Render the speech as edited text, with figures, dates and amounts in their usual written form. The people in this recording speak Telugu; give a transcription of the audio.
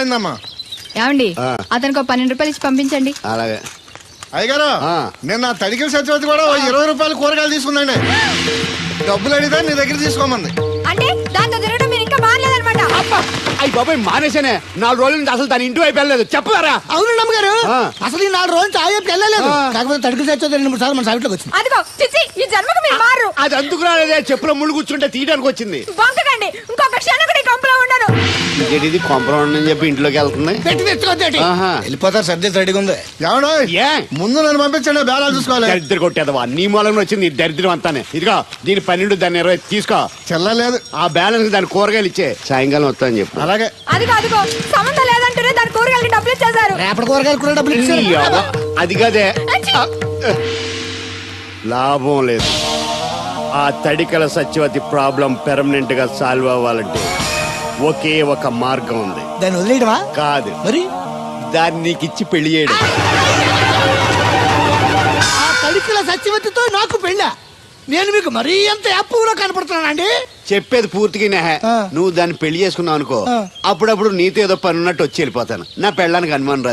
అయిందమ్మా. ఏమండి అతనికి 12 రూపాయలు ఇచ్చి పంపించండి. అలాగే అయ్యగారు నిన్న తడికిల సత్యవతి కూడా 20 రూపాయలు కూరగాయలు తీసుకుందండి. డబ్బులు అడిగితే నీ దగ్గర తీసుకోమంది. అంటే దాంతో తిరగడం మీరు ఇంకా మారలేదన్నమాట. అయ్యి బాబాయ్ మానేసానే 4 రోజుల నుంచి అసలు తన ఇంటి వైపు వెళ్ళలేదు. చెప్పారా? అవును నమ్మగారు, అసలు ఈ 4 రోజులు చాయ్ వెళ్ళలేదు. కాకపోతే తడికి సచ్చేది 2-3 సార్లు మన సైట్లోకి వచ్చింది. అదిగో చిచ్చి, ఈ జన్మకు మీరు మారు. అది అందుకు రాలేదే, చెప్పులో ముళ్ళు కూర్చుంటే తీయడానికి వచ్చింది. బొంకకండి, ఇంకొక క్షణం కూడా ఈ కంపలో ఉండను. ఇది కాంపౌండ్ అని చెప్పి ఇంట్లోకి వెళ్తుంది. వెళ్ళిపోతారు, సర్ది రెడీగా ఉంది. ఏమన్నా ముందు నన్ను పంపించండి, బేరాలు చూసుకోవాలి. దరిద్ర కొట్టేదవా, నీ మూలంగా వచ్చింది ఈ దరిద్రం అంతానే. ఇదిగో దీని 12 దాన్ని 20 తీసుకో. చెల్లలేదు ఆ బ్యాలెన్స్ దాని కూరగాయలు ఇచ్చే, సాయంకాలం వస్తాను చెప్పు. అలాగే. అదిగో అదిగో సంబంధం లేదంటూనే దాని కూరగాయలకి డబ్బులు ఇచ్చేశారు. రేపటి కూరగాయలు కూడా డబ్బులు ఇచ్చారు. అది కదే లాభం లేదు. ఆ తడికల సత్యవతి ప్రాబ్లం పెర్మనెంట్ గా సాల్వ్ అవ్వాలంటే ఒకే ఒక మార్గం ఉంది. దాన్ని వదిలేయడమా? కాదు, మరి దాన్ని నీకు ఇచ్చి పెళ్లి చేయడం. ఆ తడికిల సత్యవతితో నాకు పెళ్ళ. నేను మీకు మరీ ఎంత యాప్లో కనపడుతున్నానండి. చెప్పేది పూర్తిగా నువ్వు దాన్ని పెళ్లి చేసుకున్నావు అనుకో, అప్పుడప్పుడు నీతో ఏదో పని ఉన్నట్టు వచ్చి వెళ్ళిపోతాను. నా పెళ్ళానికి అనుమానం రాదు.